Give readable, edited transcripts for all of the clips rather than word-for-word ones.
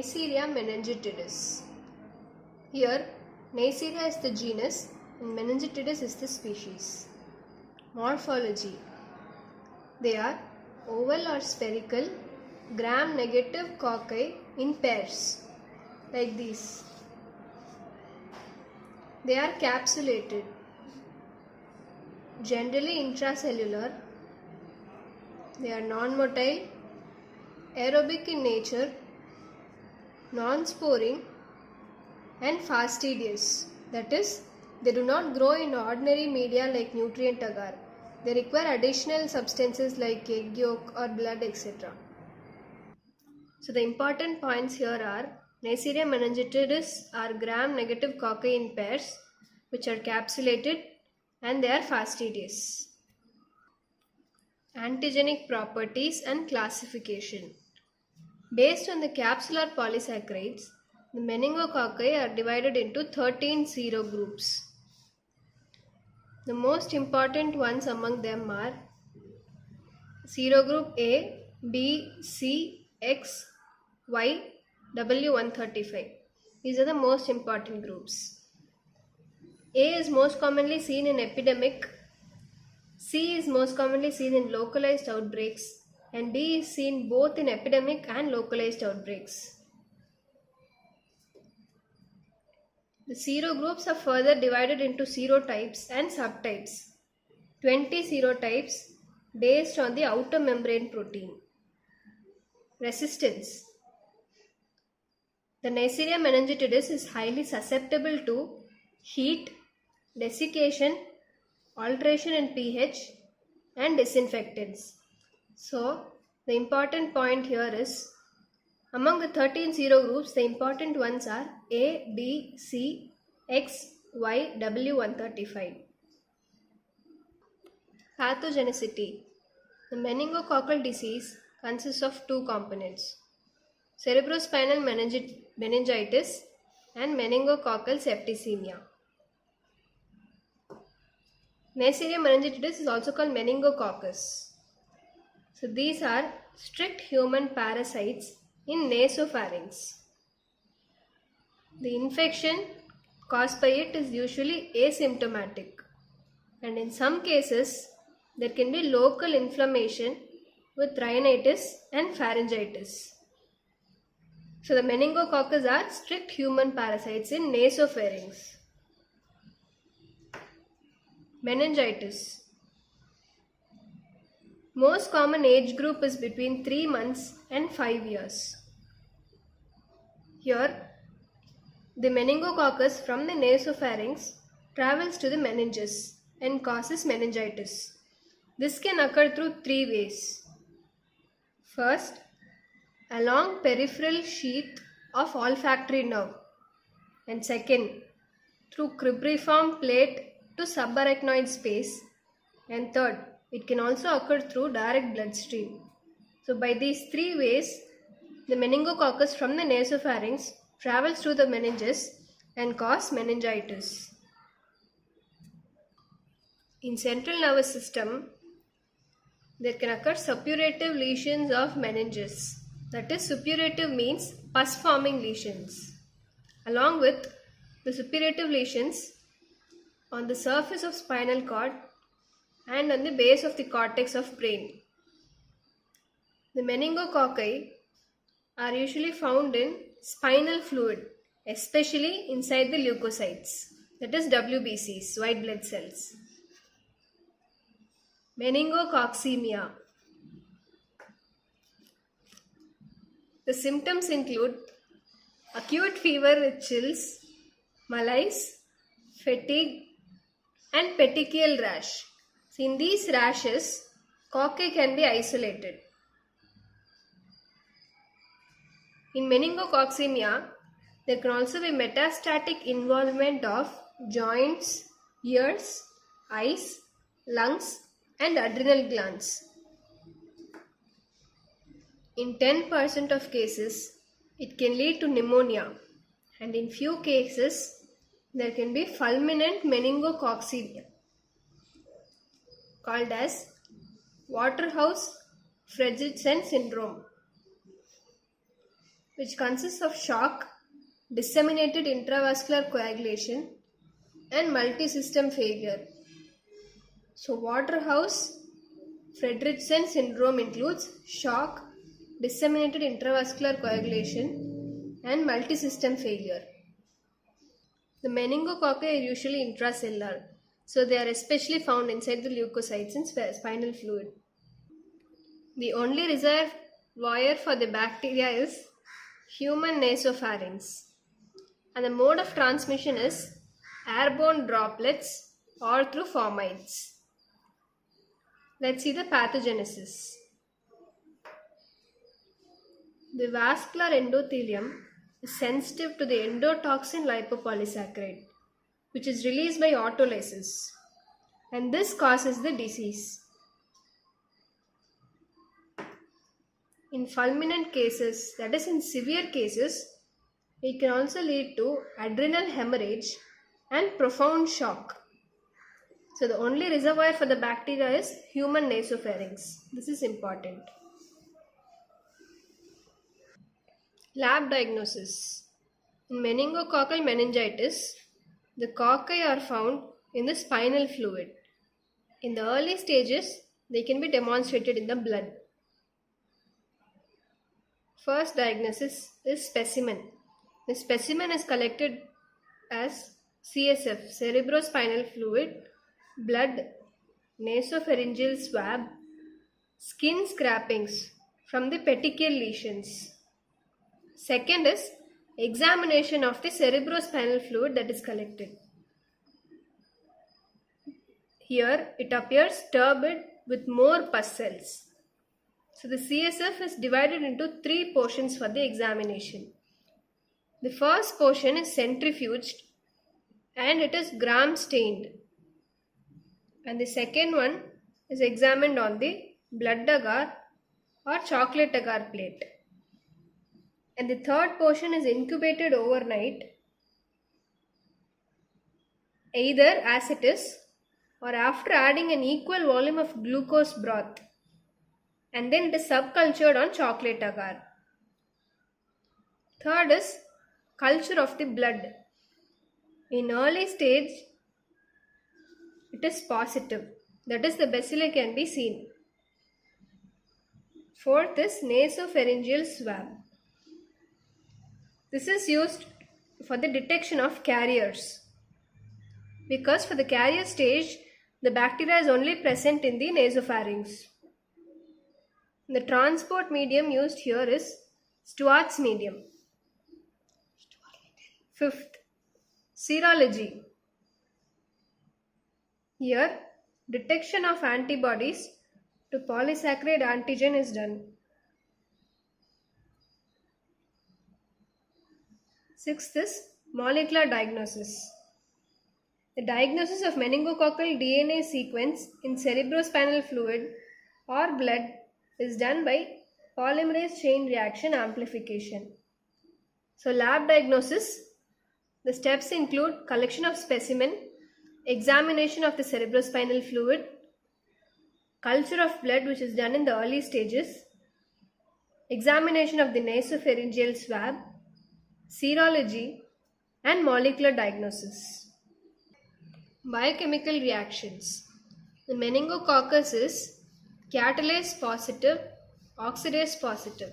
Neisseria meningitidis. Here, Neisseria is the genus and meningitidis is the species. Morphology. They are oval or spherical, gram-negative cocci in pairs, like these. They are capsulated, generally intracellular. They are non-motile, aerobic in nature, non-sporing and fastidious. That is, they do not grow in ordinary media like nutrient agar. They require additional substances like egg yolk or blood, etc. So the important points here are Neisseria meningitidis are gram-negative cocci in pairs which are capsulated and they are fastidious. Antigenic properties and classification. Based on the capsular polysaccharides, the meningococci are divided into 13 serogroups. The most important ones among them are serogroup A, B, C, X, Y, W135. These are the most important groups. A is most commonly seen in epidemic, C is most commonly seen in localized outbreaks, and D is seen both in epidemic and localized outbreaks. The serogroups are further divided into serotypes and subtypes. 20 serotypes based on the outer membrane protein. Resistance. The Neisseria meningitidis is highly susceptible to heat, desiccation, alteration in pH and disinfectants. So, the important point here is among the 13 serogroups, the important ones are A, B, C, X, Y, W135. Pathogenicity. The meningococcal disease consists of two components: cerebrospinal meningitis and meningococcal septicemia. Neisseria meningitidis is also called meningococcus. So these are strict human parasites in nasopharynx. The infection caused by it is usually asymptomatic, and in some cases there can be local inflammation with rhinitis and pharyngitis. So the meningococcus are strict human parasites in nasopharynx. Meningitis. Most common age group is between 3 months and 5 years. Here, the meningococcus from the nasopharynx travels to the meninges and causes meningitis. This can occur through 3 ways. First, along peripheral sheath of olfactory nerve, and second, through cribriform plate to subarachnoid space, and third, it can also occur through direct bloodstream. So by these 3 ways, the meningococcus from the nasopharynx travels to the meninges and cause meningitis. In central nervous system, there can occur suppurative lesions of meninges. That is, suppurative means pus-forming lesions. Along with the suppurative lesions on the surface of spinal cord and on the base of the cortex of brain. The meningococci are usually found in spinal fluid, especially inside the leukocytes, that is WBCs, white blood cells. Meningococcemia. The symptoms include acute fever with chills, malaise, fatigue, and petechial rash. So in these rashes, cocci can be isolated. In meningococcemia, there can also be metastatic involvement of joints, ears, eyes, lungs, and adrenal glands. In 10% of cases, it can lead to pneumonia, and in few cases, there can be fulminant meningococcemia, called as Waterhouse-Friderichsen syndrome. which consists of shock, disseminated intravascular coagulation, and multisystem failure. So Waterhouse-Friderichsen syndrome includes shock, disseminated intravascular coagulation, and multisystem failure. The meningococci are usually intracellular, so they are especially found inside the leukocytes and spinal fluid. The only reservoir for the bacteria is human nasopharynx, and the mode of transmission is airborne droplets or through fomites. Let's see the pathogenesis. The vascular endothelium is sensitive to the endotoxin lipopolysaccharide, which is released by autolysis, and this causes the disease. In fulminant cases, that is in severe cases, it can also lead to adrenal hemorrhage and profound shock. So the only reservoir for the bacteria is human nasopharynx. This is important. Lab diagnosis. In meningococcal meningitis, the cocci are found in the spinal fluid. In the early stages, they can be demonstrated in the blood. First diagnosis is specimen. The specimen is collected as CSF, cerebrospinal fluid, blood, nasopharyngeal swab, skin scrapings from the petechial lesions. Second is examination of the cerebrospinal fluid that is collected. Here it appears turbid with more pus cells. So the CSF is divided into 3 portions for the examination. The first portion is centrifuged and it is gram stained. And the second one is examined on the blood agar or chocolate agar plate. And the third portion is incubated overnight, either as it is or after adding an equal volume of glucose broth, and then it is subcultured on chocolate agar. Third is culture of the blood. In early stage, it is positive, that is the bacilli can be seen. Fourth is nasopharyngeal swab. This is used for the detection of carriers, because for the carrier stage, the bacteria is only present in the nasopharynx. The transport medium used here is Stewart's medium. Fifth, serology. Here, detection of antibodies to polysaccharide antigen is done. Sixth is molecular diagnosis. The diagnosis of meningococcal DNA sequence in cerebrospinal fluid or blood is done by polymerase chain reaction amplification. So lab diagnosis, the steps include collection of specimen, examination of the cerebrospinal fluid, culture of blood which is done in the early stages, examination of the nasopharyngeal swab, serology, and molecular diagnosis. Biochemical reactions. The meningococcus is catalase positive, oxidase positive.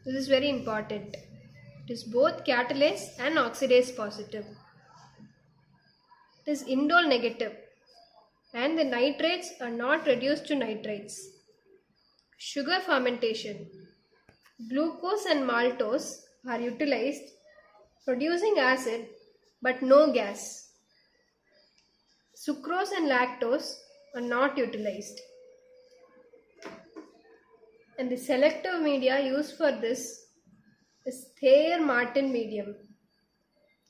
This is very important. It is both catalase and oxidase positive. It is indole negative and the nitrates are not reduced to nitrites. Sugar fermentation. Glucose and maltose are utilized, producing acid but no gas. Sucrose and lactose are not utilized. And the selective media used for this is Thayer-Martin medium,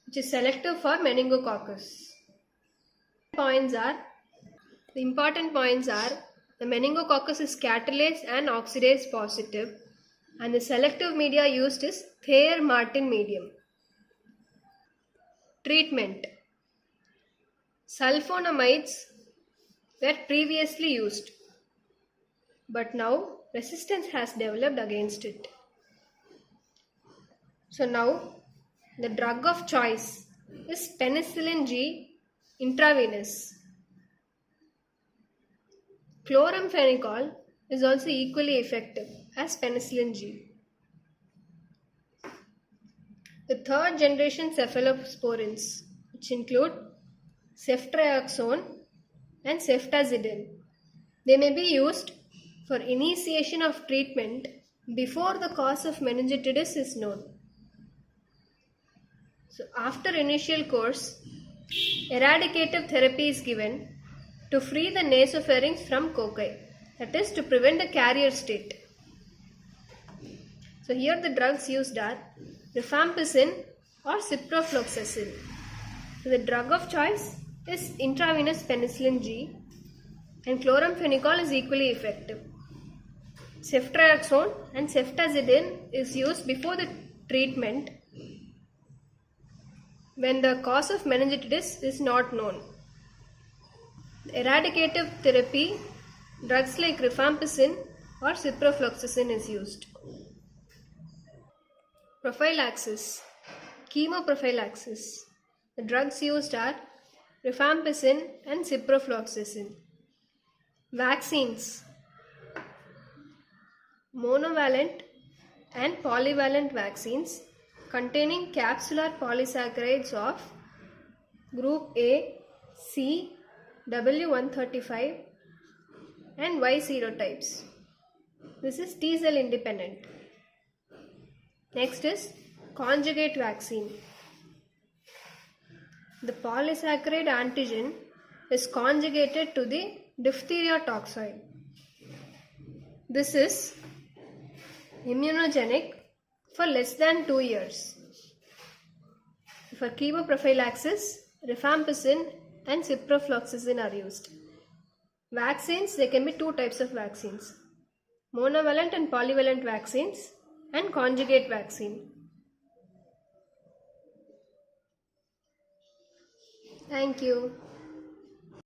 which is selective for meningococcus. The important points are the meningococcus is catalase and oxidase positive, and the selective media used is Thayer-Martin medium. Treatment. Sulfonamides were previously used, but now resistance has developed against it. So now the drug of choice is penicillin G intravenous. Chloramphenicol is also equally effective as penicillin G. The third generation cephalosporins, which include ceftriaxone and ceftazidime, they may be used for initiation of treatment before the cause of meningitis is known. So after initial course, eradicative therapy is given to free the nasopharynx from cocci, that is to prevent the carrier state. So here the drugs used are rifampicin or ciprofloxacin. So the drug of choice is intravenous penicillin G and chloramphenicol is equally effective. Ceftriaxone and ceftazidime is used before the treatment when the cause of meningitis is not known. Eradicative therapy, drugs like rifampicin or ciprofloxacin is used. Prophylaxis, chemoprophylaxis. The drugs used are rifampicin and ciprofloxacin. Vaccines, monovalent and polyvalent vaccines containing capsular polysaccharides of group A, C, W135 and Y serotypes. This is T cell independent. Next is conjugate vaccine. The polysaccharide antigen is conjugated to the diphtheria toxoid. This is immunogenic for less than 2 years. For chemoprophylaxis, rifampicin and ciprofloxacin are used. Vaccines, there can be two types of vaccines: monovalent and polyvalent vaccines and conjugate vaccine. Thank you.